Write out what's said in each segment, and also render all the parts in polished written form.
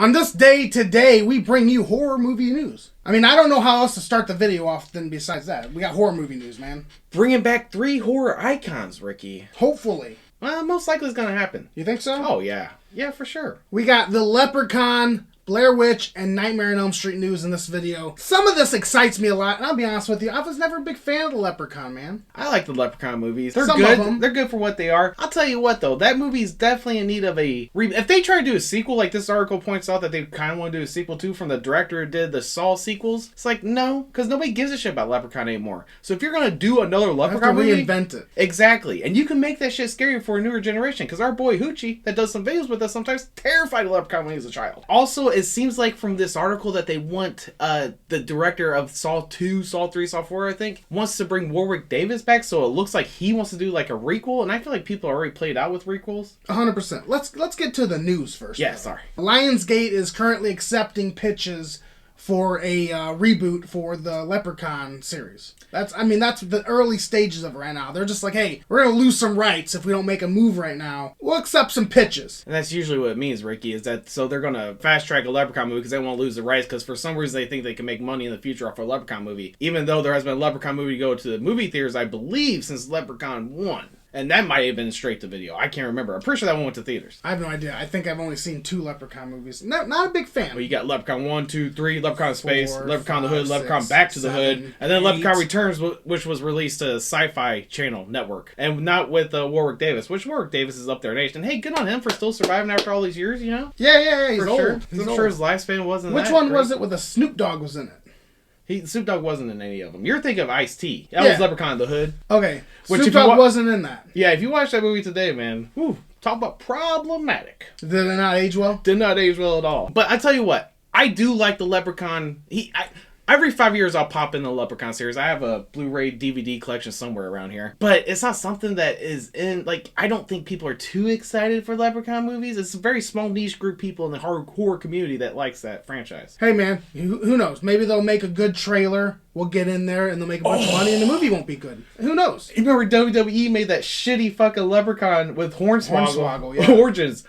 On this day today, we bring you horror movie news. I mean, I don't know how else to start the video off than besides that. We got horror movie news, man. Bringing back 3 horror icons, Ricky. Hopefully. Most likely it's going to happen. You think so? Oh, yeah. Yeah, for sure. We got the Leprechaun, Blair Witch, and Nightmare on Elm Street news in this video. Some of this excites me a lot, and I'll be honest with you, I was never a big fan of the Leprechaun, man. I like the Leprechaun movies. They're Some good. of them. They're good for what they are. I'll tell you what, though. That movie's definitely in need of a... If they try to do a sequel, like this article points out that they kind of want to do a sequel, too, from the director who did the Saw sequels, it's like, no, because nobody gives a shit about Leprechaun anymore. So if you're going to do another Leprechaun movie... reinvent it. Exactly. And you can make that shit scary for a newer generation, because our boy Hoochie, that does some videos with us, sometimes terrified of Leprechaun when he was a child. Also, it seems like from this article that they want the director of Saw 2, Saw 3, Saw 4, I think, wants to bring Warwick Davis back, so it looks like he wants to do like a requel, and I feel like people are already played out with requels. 100%. Let's get to the news first. Yeah, though. sorry. Lionsgate is currently accepting pitches for a reboot for the Leprechaun series. That's the early stages of it right now. They're just like, hey, we're going to lose some rights if we don't make a move right now. We'll accept some pitches. And that's usually what it means, Ricky, is that so they're going to fast track a Leprechaun movie because they won't lose the rights because for some reason they think they can make money in the future off a Leprechaun movie. Even though there has been a Leprechaun movie to go to the movie theaters, I believe, since Leprechaun 1. And that might have been straight to video. I can't remember. I'm pretty sure that one went to theaters. I have no idea. I think I've only seen 2 Leprechaun movies. Not a big fan. Well, you got Leprechaun 1, 2, 3, Leprechaun in Space, 4, Leprechaun 5, the Hood, Leprechaun 6, Back to the 7, Hood, and then 8. Leprechaun Returns, which was released to Sci-Fi Channel Network. And not with Warwick Davis, which Warwick Davis is up there in age. And hey, good on him for still surviving after all these years, you know? Yeah, he's for old. sure. He's I'm old. sure his lifespan wasn't Which that one great. was it with a Snoop Dogg was in it? Snoop Dogg wasn't in any of them. You're thinking of Ice-T. That was Leprechaun in the Hood. Okay. Which Snoop Dogg wasn't in that. Yeah, if you watch that movie today, man, whew, talk about problematic. Did it not age well? Did not age well at all. But I tell you what, I do like the Leprechaun. Every 5 years I'll pop in the Leprechaun series. I have a Blu-ray DVD collection somewhere around here. But it's not something that is in, like, I don't think people are too excited for Leprechaun movies. It's a very small niche group of people in the horror community that likes that franchise. Hey man, who knows? Maybe they'll make a good trailer. We'll get in there and they'll make a bunch of money and the movie won't be good. Who knows? You remember WWE made that shitty fucking Leprechaun with Hornswoggle, yeah. Origins.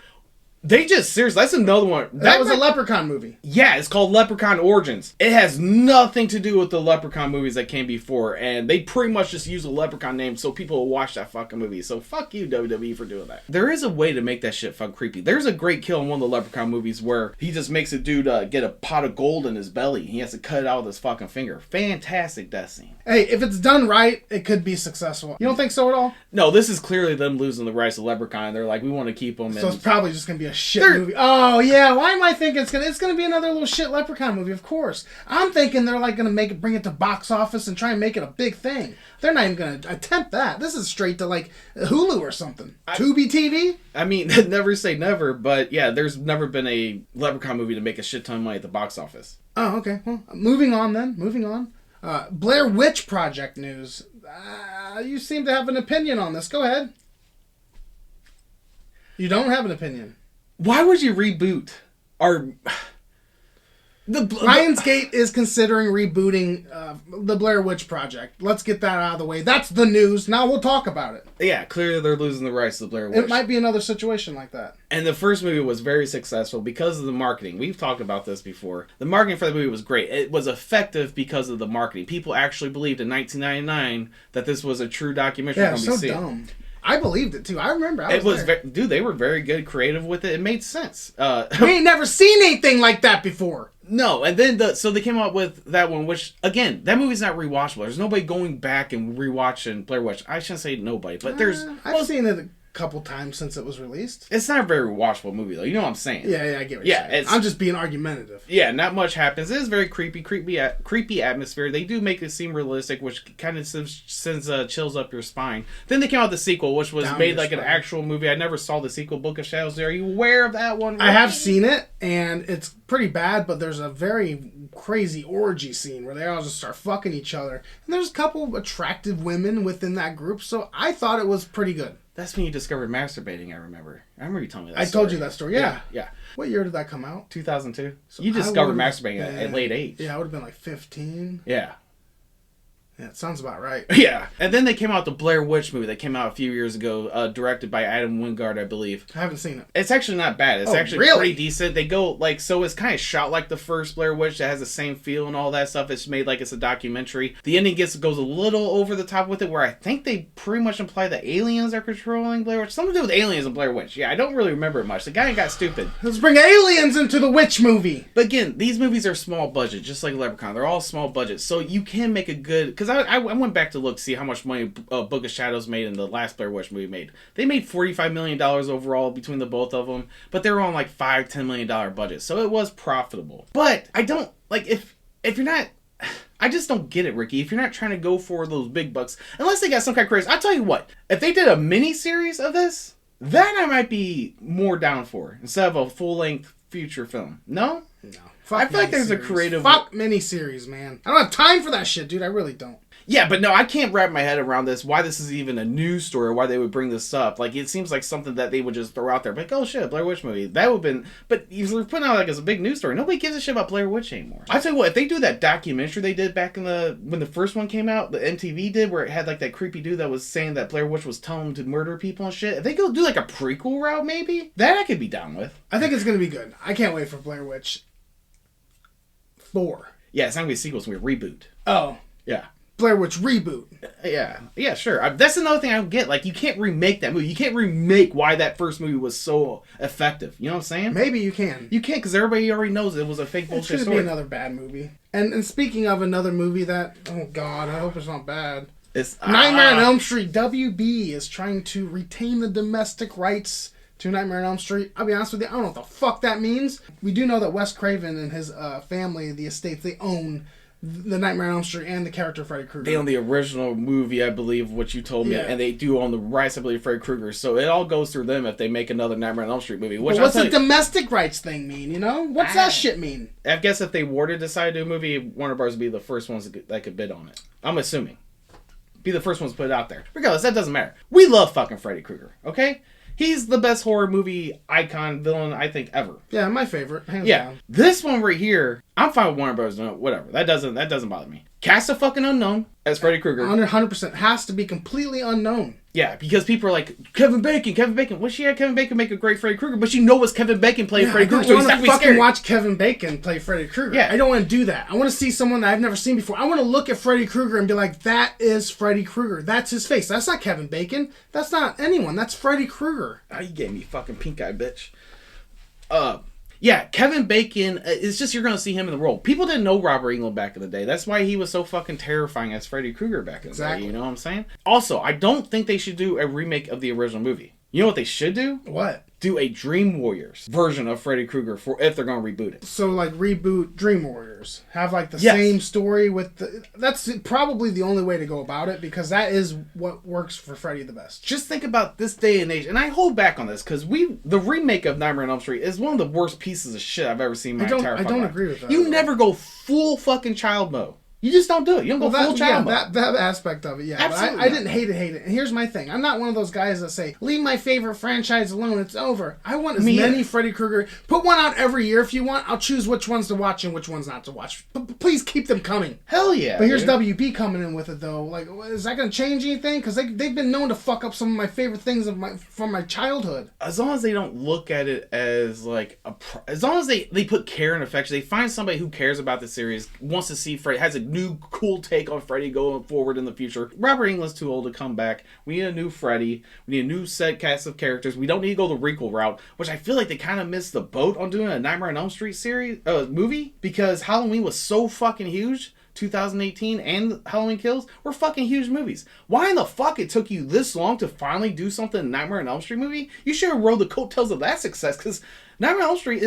They just, seriously, that's another one. That was a Leprechaun movie. Yeah, it's called Leprechaun Origins. It has nothing to do with the Leprechaun movies that came before, and they pretty much just use a Leprechaun name so people will watch that fucking movie. So fuck you, WWE, for doing that. There is a way to make that shit fucking creepy. There's a great kill in one of the Leprechaun movies where he just makes a dude get a pot of gold in his belly. He has to cut it out with his fucking finger. Fantastic death scene. Hey, if it's done right, it could be successful. You don't think so at all? No, this is clearly them losing the rights to Leprechaun. They're like, we want to keep them. So it's probably just going to be a shit movie. Oh, yeah. Why am I thinking it's gonna be another little shit Leprechaun movie? Of course. I'm thinking they're like going to bring it to box office and try and make it a big thing. They're not even going to attempt that. This is straight to like Hulu or something. Tubi TV? I mean, never say never, but yeah, there's never been a Leprechaun movie to make a shit ton of money at the box office. Oh, okay. Well, moving on. Blair Witch Project news. You seem to have an opinion on this. Go ahead. You don't have an opinion. Why would you reboot? Lionsgate is considering rebooting the Blair Witch Project. Let's get that out of the way. That's the news. Now we'll talk about it. Yeah, clearly they're losing the rights to the Blair Witch. It might be another situation like that. And the first movie was very successful because of the marketing. We've talked about this before. The marketing for the movie was great. It was effective because of the marketing. People actually believed in 1999 that this was a true documentary. Yeah, so dumb. I believed it too. I remember. Dude, they were very good, creative with it. It made sense. We ain't never seen anything like that before. No, and then so they came out with that one, which again, that movie's not rewatchable. There's nobody going back and rewatching Blair Witch. I shouldn't say nobody, but there's. I've seen it a couple times since it was released. It's not a very rewatchable movie though. You know what I'm saying? Yeah, I get what you're saying. I'm just being argumentative. Yeah, not much happens. It is very creepy atmosphere. They do make it seem realistic, which kind of sends chills up your spine. Then they came out with the sequel, which was made like an actual movie. I never saw the sequel, Book of Shadows. Are you aware of that one? Ricky? I have seen it, and it's pretty bad, but there's a very crazy orgy scene where they all just start fucking each other. And there's a couple attractive women within that group, so I thought it was pretty good. That's when you discovered masturbating, I remember. I remember you telling me that I told you that story, yeah. Yeah. What year did that come out? 2002. So you discovered masturbating at a late age. Yeah, I would have been like 15. Yeah. Yeah, it sounds about right. Yeah. And then they came out with the Blair Witch movie that came out a few years ago, directed by Adam Wingard, I believe. I haven't seen it. It's actually not bad. It's actually pretty decent. They go, like, so it's kind of shot like the first Blair Witch that has the same feel and all that stuff. It's made like it's a documentary. The ending goes a little over the top with it, where I think they pretty much imply that aliens are controlling Blair Witch. Something to do with aliens and Blair Witch. Yeah, I don't really remember it much. The guy got stupid. Let's bring aliens into the witch movie. But again, these movies are small budget, just like Leprechaun. They're all small budget. So you can make a good... Because I went back to look, see how much money Book of Shadows made and the last Blair Witch movie made. They made $45 million overall between the both of them, but they were on like $5-10 million budget, so it was profitable. But I don't, like, if you're not... I just don't get it, Ricky. If you're not trying to go for those big bucks, unless they got some kind of crazy... I'll tell you what, if they did a mini-series of this, that I might be more down for, instead of a full-length feature film. No? No. I feel like there's a creative... Fuck miniseries, man. I don't have time for that shit, dude. I really don't. Yeah, but no, I can't wrap my head around this, why this is even a news story, or why they would bring this up. Like, it seems like something that they would just throw out there. Like, oh shit, Blair Witch movie. That would have been... But if they're putting out like as a big news story, nobody gives a shit about Blair Witch anymore. I tell you what, if they do that documentary they did back in when the first one came out, the MTV did, where it had like that creepy dude that was saying that Blair Witch was telling him to murder people and shit. If they go do like a prequel route, maybe, that I could be down with. I think it's going to be good. I can't wait for Blair Witch 4. Yeah, it's not going to be a sequel, it's going to be a reboot. Oh. Yeah. Blair Witch reboot. Yeah, sure. That's another thing I don't get. Like, you can't remake that movie. You can't remake why that first movie was so effective. You know what I'm saying? Maybe you can. You can't, because everybody already knows it was a fake bullshit story. It's going to be another bad movie. And speaking of another movie that, oh god, I hope it's not bad. It's Nightmare on Elm Street. WB is trying to retain the domestic rights to Nightmare on Elm Street. I'll be honest with you, I don't know what the fuck that means. We do know that Wes Craven and his family, the estates, they own the Nightmare on Elm Street and the character Freddy Krueger. They own the original movie, I believe, what you told me, and they do own the rights, I believe, Freddy Krueger. So it all goes through them if they make another Nightmare on Elm Street movie. Which what's the domestic rights thing mean, you know? What's that shit mean? I guess if they were to decide to do a movie, Warner Bros. Would be the first ones that could bid on it. I'm assuming. Be the first ones to put it out there. Regardless, that doesn't matter. We love fucking Freddy Krueger, okay? He's the best horror movie icon villain, I think, ever. Yeah, my favorite. Hands down. This one right here, I'm fine with Warner Bros. Whatever. That doesn't bother me. Cast a fucking unknown as Freddy Krueger. 100% has to be completely unknown. Yeah, because people are like, Kevin Bacon. Well, she had Kevin Bacon make a great Freddy Krueger, but you know it's Kevin Bacon playing Freddy Krueger, so he's not going to be scared. I don't want to fucking watch Kevin Bacon play Freddy Krueger. Yeah. I don't want to do that. I want to see someone that I've never seen before. I want to look at Freddy Krueger and be like, that is Freddy Krueger. That's his face. That's not Kevin Bacon. That's not anyone. That's Freddy Krueger. Oh, you gave me fucking pink eye, bitch. Yeah, Kevin Bacon, it's just you're going to see him in the role. People didn't know Robert Englund back in the day. That's why he was so fucking terrifying as Freddy Krueger back in the day. You know what I'm saying? Also, I don't think they should do a remake of the original movie. You know what they should do? What? Do a Dream Warriors version of Freddy Krueger if they're going to reboot it. So, like, reboot Dream Warriors. Have, like, the same story with the... That's probably the only way to go about it, because that is what works for Freddy the best. Just think about this day and age, and I hold back on this, because the remake of Nightmare on Elm Street is one of the worst pieces of shit I've ever seen in my entire life. I don't agree with that. You never go full fucking child mode. You just don't do it. You don't go full child mode. That aspect of it, yeah. Absolutely. But I didn't hate it. And here's my thing. I'm not one of those guys that say, leave my favorite franchise alone. It's over. I want as many Freddy Krueger. Put one out every year if you want. I'll choose which ones to watch and which ones not to watch. But please keep them coming. Hell yeah. But here's WB coming in with it, though. Like, is that going to change anything? Because they've been known to fuck up some of my favorite things from my childhood. As long as they don't look at it as, like, as long as they put care and affection, they find somebody who cares about the series, wants to see Freddy, has a new cool take on Freddy going forward in the future. Robert Englund's too old to come back. We need a new Freddy. We need a new set cast of characters. We don't need to go the requel route, which I feel like they kind of missed the boat on doing a Nightmare on Elm Street movie, because Halloween was so fucking huge. 2018 and Halloween Kills were fucking huge movies. Why in the fuck it took you this long to finally do something in Nightmare on Elm Street movie? You should have rode the coattails of that success, because Nightmare on Elm Street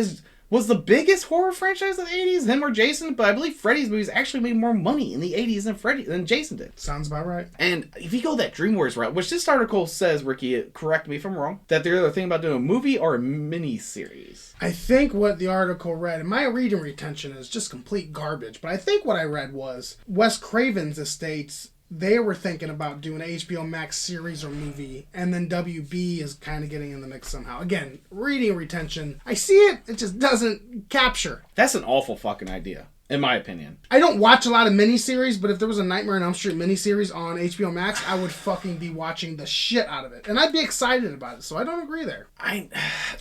was the biggest horror franchise of the 80s, him or Jason, but I believe Freddy's movies actually made more money in the 80s than Jason did. Sounds about right. And if you go that Dream Warriors route, which this article says, Ricky, correct me if I'm wrong, that they're either thinking about doing a movie or a mini-series. I think what the article read, and my reading retention is just complete garbage, but I think what I read was Wes Craven's estates, they were thinking about doing an HBO Max series or movie, and then WB is kind of getting in the mix somehow. Again, reading retention, I see it, it just doesn't capture. That's an awful fucking idea. in my opinion. I don't watch a lot of miniseries, but if there was a Nightmare on Elm Street miniseries on HBO Max, I would fucking be watching the shit out of it. And I'd be excited about it, so I don't agree there. I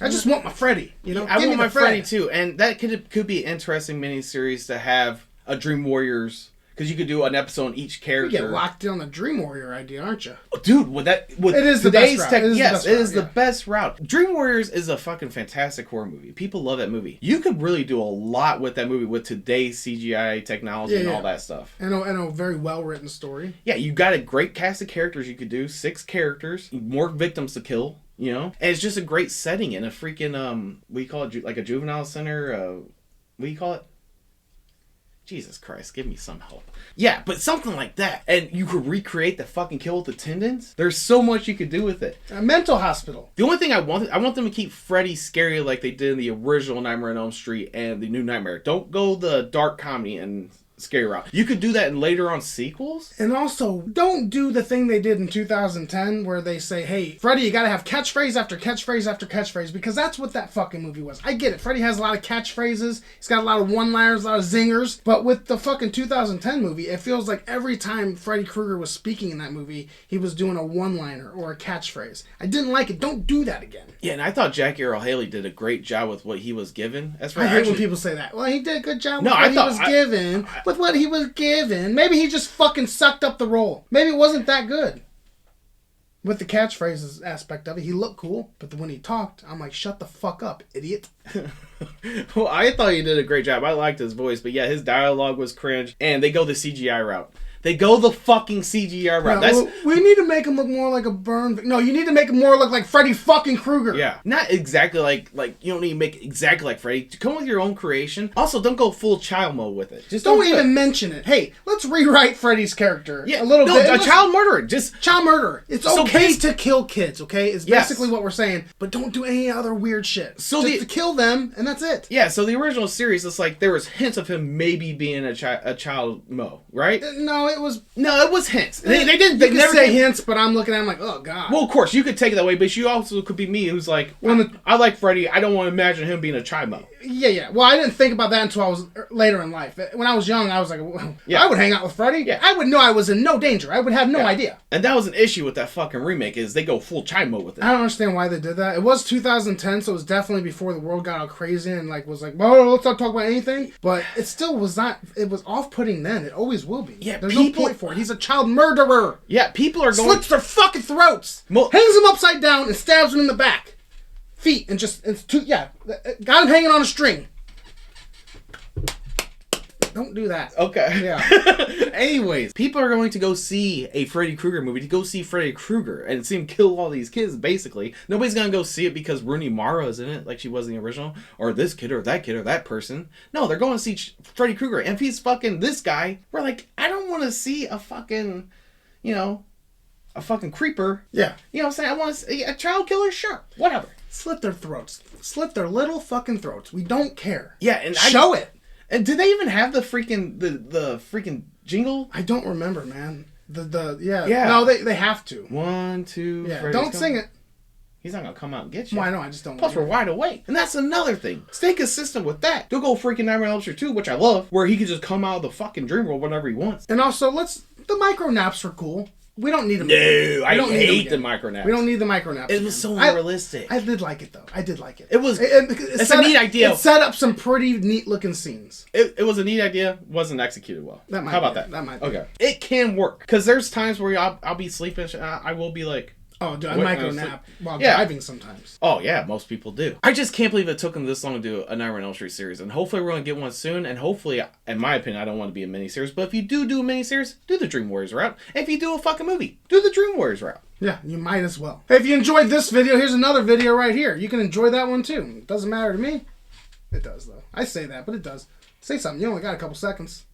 just want my Freddy, you know? I want my Freddy too, and that could be an interesting miniseries to have a Dream Warriors, because you could do an episode on each character. You get locked in on the Dream Warrior idea, aren't you? Dude, with it is the best route. It is the best route. Dream Warriors is a fucking fantastic horror movie. People love that movie. You could really do a lot with that movie with today's CGI technology and all that stuff. And a very well-written story. Yeah, you got a great cast of characters you could do. 6 characters. More victims to kill, you know? And it's just a great setting in a freaking, what do you call it? Like a juvenile center? What do you call it? Jesus Christ, give me some help. Yeah, but something like that. And you could recreate the fucking kill with the tendons. There's so much you could do with it. A mental hospital. The only thing I want them to keep Freddy scary like they did in the original Nightmare on Elm Street and the new Nightmare. Don't go the dark comedy and scary route. You could do that in later on sequels. And also, don't do the thing they did in 2010 where they say, hey, Freddy, you gotta have catchphrase after catchphrase after catchphrase, because that's what that fucking movie was. I get it. Freddy has a lot of catchphrases. He's got a lot of one-liners, a lot of zingers. But with the fucking 2010 movie, it feels like every time Freddy Krueger was speaking in that movie, he was doing a one-liner or a catchphrase. I didn't like it. Don't do that again. Yeah, and I thought Jackie Earle Haley did a great job with what he was given. I hate when people say that. Well, he did a good job with what he was given. With what he was given. Maybe he just fucking sucked up the role. Maybe it wasn't that good. With the catchphrases aspect of it, he looked cool, but when he talked, I'm like, shut the fuck up, idiot. Well, I thought he did a great job. I liked his voice, but yeah, his dialogue was cringe, and they go the CGI route. They go the fucking CGI route. Well, we need to make him look more like a burn. No, you need to make him more look like Freddy fucking Krueger. Yeah, not exactly like you don't need to make it exactly like Freddy. Come with your own creation. Also, don't go full child mode with it. Just don't even mention it. Hey, let's rewrite Freddy's character a little bit. A child murderer. Just child murderer. It's okay to kill kids. Okay, is basically what we're saying. But don't do any other weird shit. So just kill them, and that's it. Yeah. So the original series, it's like there was hints of him maybe being a child Mo, right? No, it was hints. They didn't. They never say hints, but I'm looking at him like, oh god. Well, of course you could take it that way, but you also could be me, who's like, I like Freddy. I don't want to imagine him being a child Mo. Yeah. Well, I didn't think about that until I was later in life. When I was young, I was like, well, I would hang out with Freddy. Yeah. I would know I was in no danger. I would have no idea. And that was an issue with that fucking remake, is they go full child mode with it. I don't understand why they did that. It was 2010, so it was definitely before the world got all crazy and was like, well, let's not talk about anything. But it still was not. It was off-putting then. It always will be. Yeah. There's no point for it. He's a child murderer. Yeah. People are going slits their fucking throats, hangs them upside down, and stabs them in the back, feet, and got him hanging on a string. Don't do that. Okay. Yeah. Anyways, people are going to go see a Freddy Krueger movie to go see Freddy Krueger and see him kill all these kids, basically. Nobody's going to go see it because Rooney Mara is in it, like she was in the original, or this kid or that person. No, they're going to see Freddy Krueger. And if he's fucking this guy, we're like, I don't want to see a fucking, a fucking creeper. Yeah. You know what I'm saying? I want to see a child killer? Sure. Whatever. Slit their throats. Slit their little fucking throats. We don't care. Yeah, and show it. And did they even have the freaking jingle? I don't remember, man. Yeah. No, they have to. 1, 2. Yeah. Don't sing it. He's not gonna come out and get you. Well, I know. I just don't. Plus, we're wide awake, and that's another thing. Stay consistent with that. Don't go freaking Nightmare on Elm Street 2, which I love, where he can just come out of the fucking dream world whenever he wants. And also, the micro naps were cool. We don't need them. No, I hate the micro naps. We don't need the micro naps. It was so unrealistic. I did like it, though. I did like it. It's a neat idea. It set up some pretty neat looking scenes. It was a neat idea. Wasn't executed well. How about that? That might be. Okay. It can work. Because there's times where I'll be sleeping. I will be like, oh, do a micro nap while driving sometimes. Oh, yeah, most people do. I just can't believe it took them this long to do a Nightmare on Elm Street series. And hopefully we're going to get one soon. And hopefully, in my opinion, I don't want to be a miniseries. But if you do a miniseries, do the Dream Warriors route. If you do a fucking movie, do the Dream Warriors route. Yeah, you might as well. Hey, if you enjoyed this video, here's another video right here. You can enjoy that one too. It doesn't matter to me. It does, though. I say that, but it does. Say something. You only got a couple seconds.